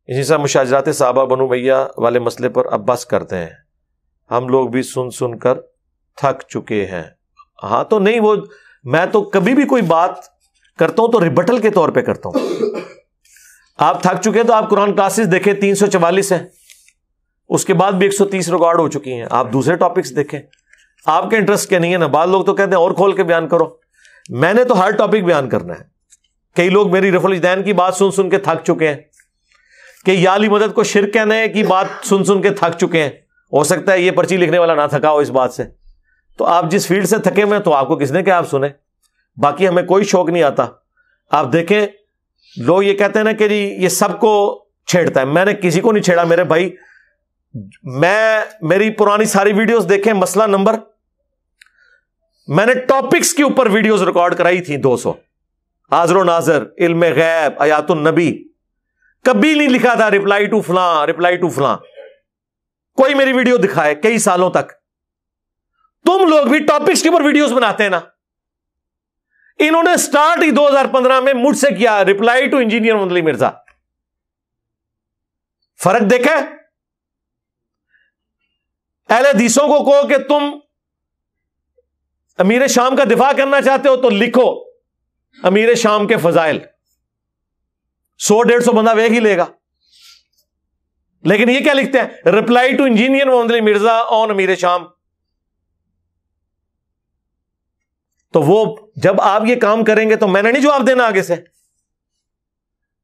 اسی طرح مشاجرات صحابہ بنو امیہ والے مسئلے پر اب بس کرتے ہیں، ہم لوگ بھی سن سن کر تھک چکے ہیں۔ ہاں تو نہیں، وہ میں تو کبھی بھی کوئی بات کرتا ہوں تو ریبٹل کے طور پہ کرتا ہوں۔ آپ تھک چکے ہیں تو آپ قرآن کلاسز دیکھیں، 344 ہیں، اس کے بعد بھی 130 ریکارڈ ہو چکی ہیں، آپ دوسرے ٹاپکس دیکھیں، آپ کے انٹرسٹ کے نہیں ہے نا۔ بعض لوگ تو کہتے ہیں اور کھول کے بیان کرو، میں نے تو ہر ٹاپک بیان کرنا ہے۔ کئی لوگ میری رفع الاجدین کی بات سن سن کے تھک چکے ہیں، کہ یا علی مدد کو شرک کہنے کی بات سن سن کے تھک چکے ہیں۔ ہو سکتا ہے یہ پرچی لکھنے والا نہ تھکا ہو اس بات سے، تو آپ جس فیلڈ سے تھکے ہوئے ہیں تو آپ کو کس نے کہ آپ سنیں، باقی ہمیں کوئی شوق نہیں آتا۔ آپ دیکھیں لوگ یہ کہتے ہیں نا کہ جی یہ سب کو چھیڑتا ہے، میں نے کسی کو نہیں چھیڑا میرے بھائی۔ میری پرانی ساری ویڈیوز دیکھیں، مسئلہ نمبر، میں نے ٹاپکس کے اوپر ویڈیوز ریکارڈ کرائی تھی 200، حاضر و ناظر، علم غیب، آیات النبی، کبھی نہیں لکھا تھا ریپلائی ٹو فلاں ریپلائی ٹو فلاں، کوئی میری ویڈیو دکھائے کئی سالوں تک۔ تم لوگ بھی ٹاپکس کے اوپر ویڈیوز بناتے ہیں نا، انہوں نے سٹارٹ ہی 2015 میں مجھ سے کیا، ریپلائی ٹو انجینئر محمد علی مرزا۔ فرق دیکھا؟ اہل حدیثوں کو کہو کہ تم امیر شام کا دفاع کرنا چاہتے ہو تو لکھو امیر شام کے فضائل، 100-150 بندہ ویکھ ہی لے گا۔ لیکن یہ کیا لکھتے ہیں؟ ریپلائی ٹو انجینئر محمد علی مرزا آن امیر شام۔ تو وہ جب آپ یہ کام کریں گے تو میں نے نہیں جواب دینا آگے سے،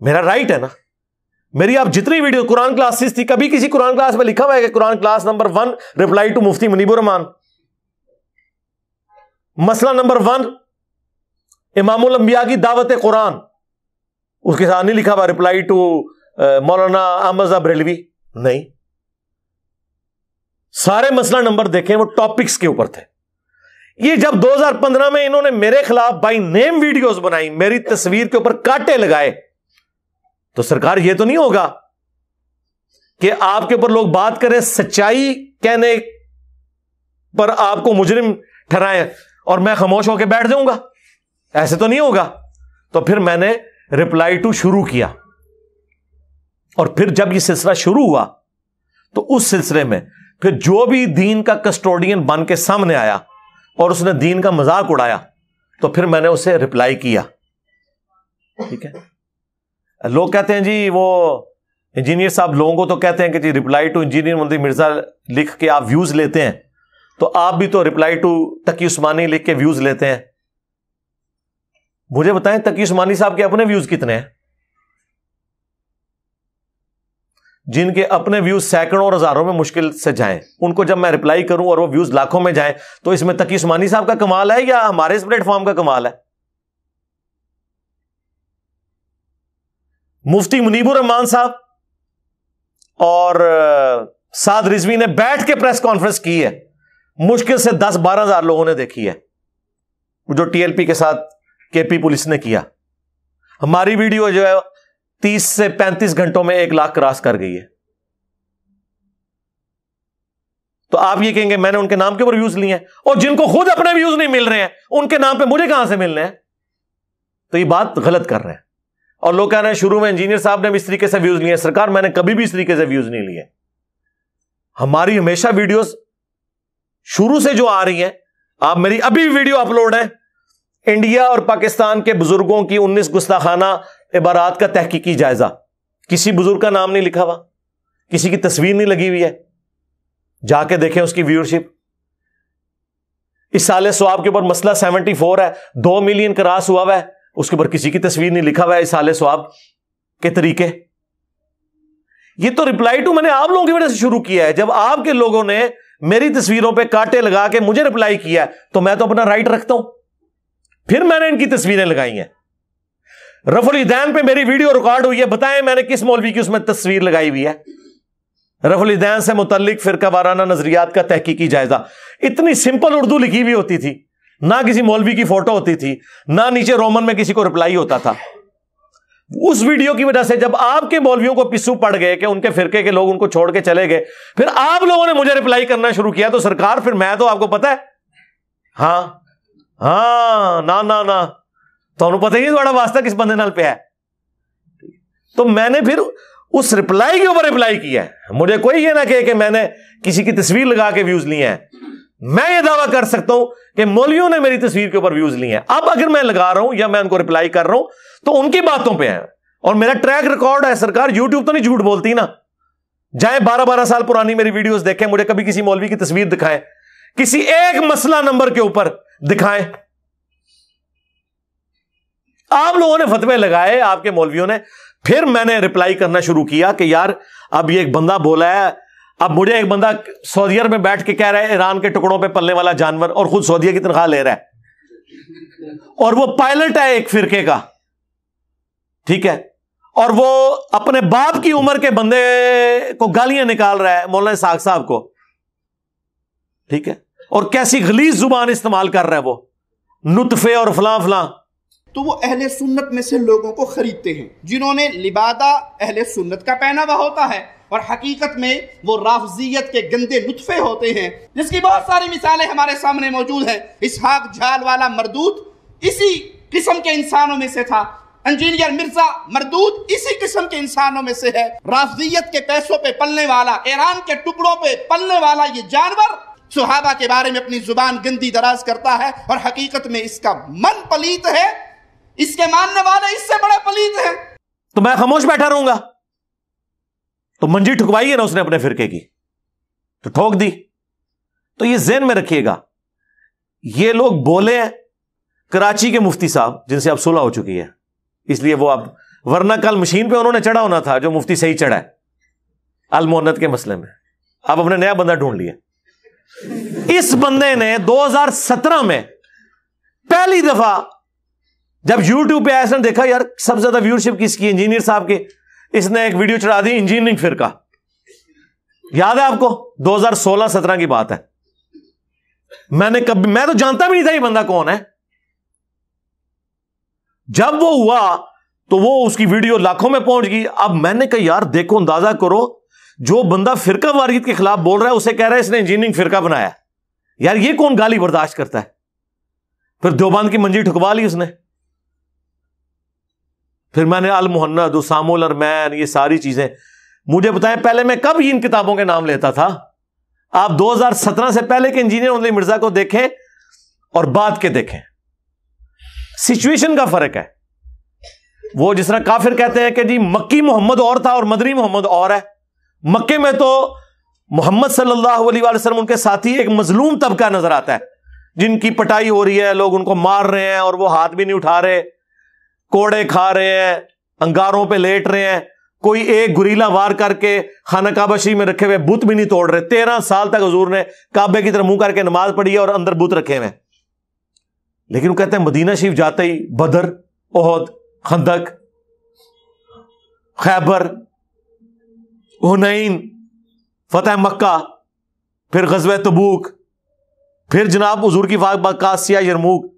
میرا رائٹ ہے نا۔ میری آپ جتنی ویڈیو قرآن کلاسز تھی، کبھی کسی قرآن کلاس میں لکھا ہوا ہے کہ قرآن کلاس نمبر 1 ریپلائی ٹو مفتی منیب الرحمان، مسئلہ نمبر 1 امام الانبیاء کی دعوت قرآن، اس کے ساتھ نہیں لکھا ہوا ریپلائی ٹو مولانا احمد بریلوی، نہیں۔ سارے مسئلہ نمبر دیکھیں وہ ٹاپکس کے اوپر تھے۔ یہ جب 2015 میں انہوں نے میرے خلاف بائی نیم ویڈیوز بنائی، میری تصویر کے اوپر کانٹے لگائے، تو سرکار یہ تو نہیں ہوگا کہ آپ کے اوپر لوگ بات کریں، سچائی کہنے پر آپ کو مجرم ٹھہرائیں اور میں خاموش ہو کے بیٹھ جاؤں گا، ایسے تو نہیں ہوگا۔ تو پھر میں نے ریپلائی ٹو شروع کیا، اور پھر جب یہ سلسلہ شروع ہوا تو اس سلسلے میں پھر جو بھی دین کا کسٹوڈین بن کے سامنے آیا اور اس نے دین کا مذاق اڑایا تو پھر میں نے اسے ریپلائی کیا، ٹھیک ہے۔ لوگ کہتے ہیں جی وہ انجینئر صاحب، لوگوں کو تو کہتے ہیں کہ جی ریپلائی ٹو انجینئر محمد علی مرزا لکھ کے آپ ویوز لیتے ہیں، تو آپ بھی تو ریپلائی ٹو تقی عثمانی لکھ کے ویوز لیتے ہیں۔ مجھے بتائیں تقی عثمانی صاحب کے اپنے ویوز کتنے ہیں؟ جن کے اپنے ویوز سینکڑوں اور ہزاروں میں مشکل سے جائیں، ان کو جب میں ریپلائی کروں اور وہ ویوز لاکھوں میں جائیں، تو اس میں تقی عثمانی صاحب کا کمال ہے یا ہمارے اس پلیٹ فارم کا کمال ہے؟ مفتی منیب الرحمان صاحب اور سعد رضوی نے بیٹھ کے پریس کانفرنس کی ہے، مشکل سے 10-12 ہزار لوگوں نے دیکھی ہے، جو ٹی ایل پی کے ساتھ کے پی پولیس نے کیا۔ ہماری ویڈیو جو ہے 30 سے 35 گھنٹوں میں 1 لاکھ کراس کر گئی ہے۔ تو آپ یہ کہیں گے میں نے ان کے نام کے اوپر ویوز لیے ہیں، اور جن کو خود اپنے ویوز نہیں مل رہے ہیں ان کے نام پہ مجھے کہاں سے ملنے ہیں؟ تو یہ بات غلط کر رہے ہیں۔ اور لوگ کہہ رہے ہیں شروع میں انجینئر صاحب نے بھی اس طریقے سے ویوز لیے، سرکار میں نے کبھی بھی اس طریقے سے ویوز نہیں لیے۔ ہماری ہمیشہ ویڈیوز شروع سے جو آ رہی ہیں، آپ میری ابھی ویڈیو اپلوڈ ہے، انڈیا اور پاکستان کے بزرگوں کی 19 گستاخانہ عبارات کا تحقیقی جائزہ، کسی بزرگ کا نام نہیں لکھا ہوا، کسی کی تصویر نہیں لگی ہوئی ہے، جا کے دیکھیں اس کی ویورشپ۔ اس سال ثواب کے اوپر مسئلہ 74 ہے، 2 ملین کراس ہوا ہے، اس کے اوپر کسی کی تصویر نہیں لکھا ہوا ہے۔ اس سال ثواب کے طریقے، یہ تو ریپلائی ٹو میں نے آپ لوگوں کی وجہ سے شروع کیا ہے۔ جب آپ کے لوگوں نے میری تصویروں پہ کانٹے لگا کے مجھے ریپلائی کیا ہے تو میں تو اپنا رائٹ رکھتا ہوں، پھر میں نے ان کی تصویریں لگائی ہیں۔ رفع الیدین پہ میری ویڈیو ریکارڈ ہوئی ہے، بتائیں میں نے کس مولوی کی اس میں تصویر لگائی ہوئی ہے؟ رفع الیدین سے متعلق فرقہ وارانہ نظریات کا تحقیقی جائزہ، اتنی سمپل اردو لکھی ہوئی ہوتی تھی، نہ کسی مولوی کی فوٹو ہوتی تھی، نہ نیچے رومن میں کسی کو ریپلائی ہوتا تھا۔ اس ویڈیو کی وجہ سے جب آپ کے مولویوں کو پسو پڑ گئے کہ ان کے فرقے کے لوگ ان کو چھوڑ کے چلے گئے، پھر آپ لوگوں نے مجھے ریپلائی کرنا شروع کیا، تو سرکار پھر میں تو آپ کو پتا ہے، ہاں نہ تو انہوں پتہ ہی نہیں تھوڑا واسطہ کس بندے نال پہ ہے۔ تو میں نے پھر اس رپلائی کے اوپر رپلائی کیا ہے. مجھے کوئی یہ نہ کہے کہ میں نے کسی کی تصویر لگا کے ویوز لیے ہیں. میں یہ دعویٰ کر سکتا ہوں کہ مولویوں نے میری تصویر کے اوپر ویوز لیے ہیں. اب اگر میں لگا رہا ہوں یا میں ان کو رپلائی کر رہا ہوں تو ان کی باتوں پہ ہے, اور میرا ٹریک ریکارڈ ہے. سرکار یوٹیوب تو نہیں جھوٹ بولتی نا. جائیں 12 سال پرانی میری ویڈیوز دیکھیں, مجھے کبھی کسی مولوی کی تصویر دکھائیں, کسی ایک مسئلہ نمبر کے اوپر دکھائیں. آپ لوگوں نے فتوے لگائے, آپ کے مولویوں نے. پھر میں نے رپلائی کرنا شروع کیا کہ یار اب یہ ایک بندہ بولا ہے. اب مجھے ایک بندہ سعودیہ میں بیٹھ کے کہہ رہا ہے ایران کے ٹکڑوں پہ پلنے والا جانور, اور خود سعودیہ کی تنخواہ لے رہا ہے, اور وہ پائلٹ ہے ایک فرقے کا, ٹھیک ہے, اور وہ اپنے باپ کی عمر کے بندے کو گالیاں نکال رہا ہے, مولانا اسحاق صاحب کو, ٹھیک ہے, اور کیسی غلیظ زبان استعمال کر رہا ہے وہ, نطفے اور فلاں فلاں. تو وہ اہل سنت میں سے لوگوں کو خریدتے ہیں جنہوں نے لبادہ اہل سنت کا پہنا ہوا ہوتا ہے, اور حقیقت میں وہ رافضیت کے گندے نطفے ہوتے ہیں, جس کی بہت ساری مثالیں ہمارے سامنے موجود ہیں. اسحاق جھال والا مردود اسی قسم کے انسانوں میں سے تھا. انجینئر مرزا مردود اسی قسم کے انسانوں میں سے ہے. رافضیت کے پیسوں پہ پلنے والا, ایران کے ٹکڑوں پہ پلنے والا یہ جانور صحابہ کے بارے میں اپنی زبان گندی دراز کرتا ہے, اور حقیقت میں اس کا من پلیت ہے, اس کے ماننے والے اس سے بڑے پلیت ہیں. تو میں خاموش بیٹھا رہوں گا؟ تو منجی ٹھکوائی ہے نا اس نے اپنے فرقے کی, تو ٹھوک دی. تو یہ ذہن میں رکھیے گا, یہ لوگ بولے ہیں کراچی کے مفتی صاحب جن سے اب صلح ہو چکی ہے, اس لیے وہ اب, ورنہ کل مشین پہ انہوں نے چڑھا ہونا تھا جو مفتی صحیح چڑھا ہے المونت کے مسئلے میں. اب اپنے نیا بندہ ڈھونڈ لیا. اس بندے نے 2017 میں پہلی دفعہ جب یوٹیوب پہ آیا, اس نے دیکھا یار سب سے زیادہ ویورشپ کس کی, انجینئر صاحب کی. اس نے ایک ویڈیو چڑھا دی انجینئرنگ فرقہ. یاد ہے آپ کو 2016-17 کی بات ہے. میں تو جانتا بھی نہیں تھا یہ بندہ کون ہے. جب وہ ہوا تو وہ اس کی ویڈیو لاکھوں میں پہنچ گئی. اب میں نے کہا یار دیکھو, اندازہ کرو, جو بندہ فرقہ واریت کے خلاف بول رہا ہے اسے کہہ رہا ہے اس نے انجینئرنگ فرقہ بنایا. یار یہ کون گالی برداشت کرتا ہے؟ پھر دیوبند کی منجی ٹھکوا لی اس نے. پھر میں نے المہند, اسام الارمین, یہ ساری چیزیں. مجھے بتائیں پہلے میں کب ان کتابوں کے نام لیتا تھا؟ آپ 2017 سے پہلے کے انجینئر علی مرزا کو دیکھیں اور بعد کے دیکھیں, سچویشن کا فرق ہے. وہ جس طرح کافر کہتے ہیں کہ جی مکی محمد اور تھا اور مدنی محمد اور ہے. مکے میں تو محمد صلی اللہ علیہ وسلم ان کے ساتھی ایک مظلوم طبقہ نظر آتا ہے جن کی پٹائی ہو رہی ہے, لوگ ان کو مار رہے ہیں اور وہ ہاتھ بھی نہیں اٹھا رہے, کوڑے کھا رہے ہیں, انگاروں پہ لیٹ رہے ہیں. کوئی ایک گریلا وار کر کے خانہ کعبہ شریف میں رکھے ہوئے بت بھی نہیں توڑ رہے. 13 سال تک حضور نے کعبے کی طرف منہ کر کے نماز پڑھی ہے اور اندر بت رکھے ہوئے. لیکن وہ کہتے ہیں مدینہ شریف جاتے ہی بدر, احد, خندق, خیبر, حنین, فتح مکہ, پھر غزوہ تبوک, پھر جناب حضور کی قادسیہ, یرموک.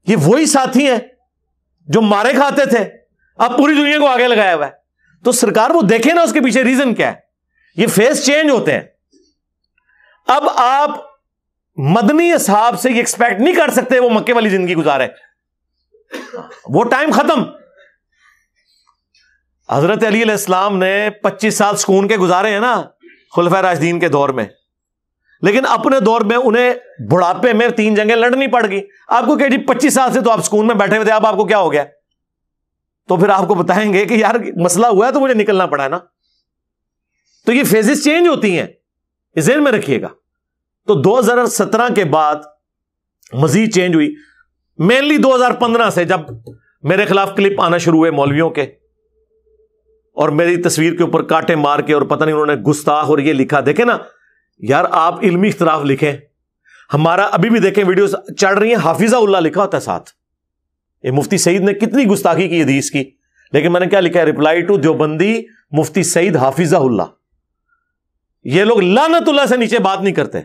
یہ وہی ساتھی ہیں جو مارے کھاتے تھے, اب پوری دنیا کو آگے لگایا ہوا ہے. تو سرکار وہ دیکھیں نا اس کے پیچھے ریزن کیا ہے. یہ فیس چینج ہوتے ہیں. اب آپ مدنی اصحاب سے یہ ایکسپیکٹ نہیں کر سکتے وہ مکے والی زندگی گزارے, وہ ٹائم ختم. حضرت علی علیہ السلام نے 25 سال سکون کے گزارے ہیں نا خلفائے راشدین کے دور میں, لیکن اپنے دور میں انہیں بڑھاپے میں 3 جنگیں لڑنی پڑ گئی. آپ کو کہ جی 25 سال سے تو آپ سکون میں بیٹھے ہوئے تھے, اب آپ کو کیا ہو گیا؟ تو پھر آپ کو بتائیں گے کہ یار مسئلہ ہوا ہے تو مجھے نکلنا پڑا ہے نا. تو یہ فیزز چینج ہوتی ہیں, اس ذہن میں رکھیے گا. تو 2017 کے بعد مزید چینج ہوئی, مینلی 2015 سے جب میرے خلاف کلپ آنا شروع ہوئے مولویوں کے, اور میری تصویر کے اوپر کانٹے مار کے, اور پتہ نہیں انہوں نے گستاخ اور یہ لکھا. دیکھیں نا یار, آپ علمی اختلاف لکھیں, ہمارا ابھی بھی دیکھیں ویڈیوز چڑھ رہی ہیں, حافظہ اللہ لکھا ہوتا ہے ساتھ. یہ مفتی سعید نے کتنی گستاخی کی حدیث کی, لیکن میں نے کیا لکھا ہے, رپلائی ٹو دیوبندی مفتی سعید حافظہ اللہ. یہ لوگ لعنت اللہ سے نیچے بات نہیں کرتے.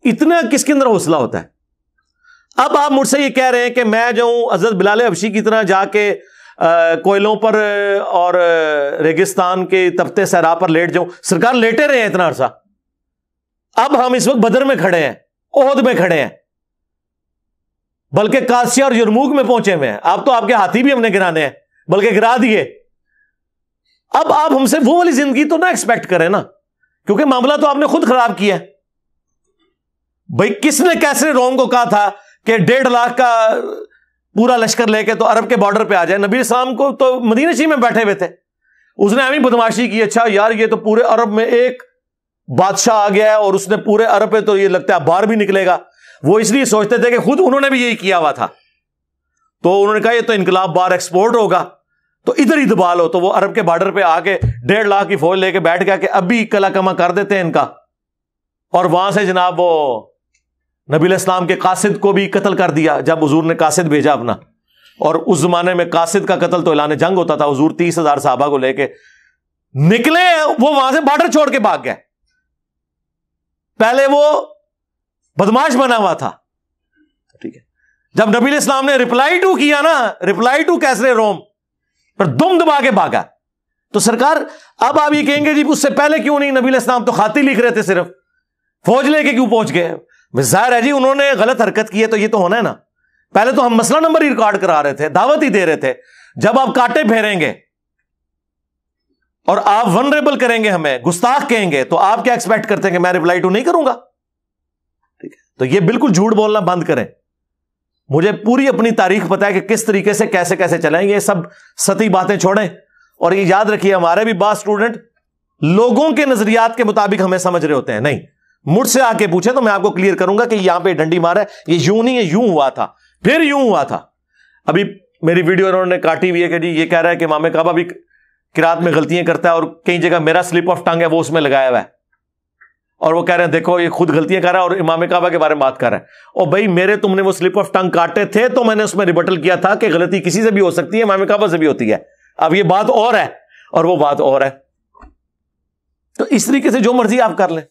اتنا کس کے اندر حوصلہ ہوتا ہے؟ اب آپ مجھ سے یہ کہہ رہے ہیں کہ میں جاؤں حضرت بلال حبشی کی طرح جا کے کوئلوں پر اور ریگستان کے تپتے صحرا پر لیٹ جاؤں. سرکار لیٹے رہے ہیں اتنا عرصہ. اب ہم اس وقت بدر میں کھڑے ہیں, احد میں کھڑے ہیں, بلکہ قادسیہ اور یرموک میں پہنچے ہوئے ہیں. اب تو آپ کے ہاتھی بھی ہم نے گرانے ہیں, بلکہ گرا دیے. اب آپ ہم سے وہ والی زندگی تو نہ ایکسپیکٹ کریں نا، کیونکہ معاملہ تو آپ نے خود خراب کیا ہے. بھائی کس نے کیسے روم کو کہا تھا کہ 1.5 لاکھ کا پورا لشکر لے کے تو عرب کے بارڈر پہ آ جائے؟ نبی اسلام کو تو مدینہ شریف میں بیٹھے ہوئے تھے، اس نے ایویں بدماشی کی، اچھا یار یہ تو پورے عرب میں ایک بادشاہ آ گیا ہے اور اس نے پورے عرب پہ تو یہ لگتا ہے باہر بھی نکلے گا. وہ اس لیے سوچتے تھے کہ خود انہوں نے بھی یہی کیا ہوا تھا، تو انہوں نے کہا یہ تو انقلاب باہر ایکسپورٹ ہوگا تو ادھر ہی دبا لو. تو وہ عرب کے بارڈر پہ آ کے 1.5 لاکھ کی فوج لے کے بیٹھ گیا کہ ابھی کلا کما کر دیتے ہیں ان کا. اور وہاں سے جناب وہ نبی علیہ السلام کے قاصد کو بھی قتل کر دیا جب حضور نے قاصد بھیجا اپنا. اور اس زمانے میں قاصد کا قتل تو اعلان جنگ ہوتا تھا. حضور 30,000 صحابہ کو لے کے نکلے، وہ وہاں سے بارڈر چھوڑ کے بھاگ گئے. پہلے وہ بدماش بنا ہوا تھا، ٹھیک ہے. جب نبی علیہ السلام نے رپلائی ٹو کیا نا، رپلائی ٹو کیسرے روم پر دم دبا کے بھاگا. تو سرکار اب آپ یہ کہیں گے جی اس سے پہلے کیوں نہیں؟ نبی علیہ السلام تو خاطی لکھ رہے تھے، صرف فوج لے کے کیوں پہنچ گئے؟ ظاہر ہے جی انہوں نے غلط حرکت کی ہے تو یہ تو ہونا ہے نا. پہلے تو ہم مسئلہ نمبر ہی ریکارڈ کرا رہے تھے، دعوت ہی دے رہے تھے. جب آپ کاٹے پھیریں گے اور آپ ونریبل کریں گے، ہمیں گستاخ کہیں گے، تو آپ کیا ایکسپیکٹ کرتے ہیں کہ میں رپلائی ٹو نہیں کروں گا؟ ٹھیک ہے، تو یہ بالکل جھوٹ بولنا بند کریں. مجھے پوری اپنی تاریخ پتا ہے کہ کس طریقے سے کیسے کیسے چلیں. یہ سب سطحی باتیں چھوڑیں اور یہ یاد رکھیے ہمارے بھی بعض اسٹوڈنٹ لوگوں کے نظریات کے مطابق ہمیں سمجھ رہے ہوتے ہیں. نہیں، مجھ سے آ کے پوچھیں تو میں آپ کو کلیئر کروں گا کہ یہاں پہ ڈنڈی مارا ہے، یہ یوں نہیں ہے، یوں ہوا تھا، پھر یوں ہوا تھا. ابھی میری ویڈیو انہوں نے کاٹی ہوئی ہے کہ جی یہ کہہ رہا ہے کہ امام کعبہ بھی قرات میں غلطیاں کرتا ہے اور کئی جگہ میرا سلپ آف ٹنگ ہے وہ اس میں لگایا ہوا ہے، اور وہ کہہ رہے ہیں دیکھو یہ خود غلطیاں کر رہا ہے اور امام کعبہ کے بارے میں بات کر رہا ہے. اور بھائی میرے تم نے وہ سلپ آف ٹنگ کاٹے تھے تو میں نے اس میں ریبٹل کیا تھا کہ غلطی کسی سے بھی ہو سکتی ہے، امام کعبہ سے بھی ہوتی ہے. اب یہ بات اور ہے اور وہ بات اور ہے. تو اس طریقے سے جو مرضی آپ کر لیں.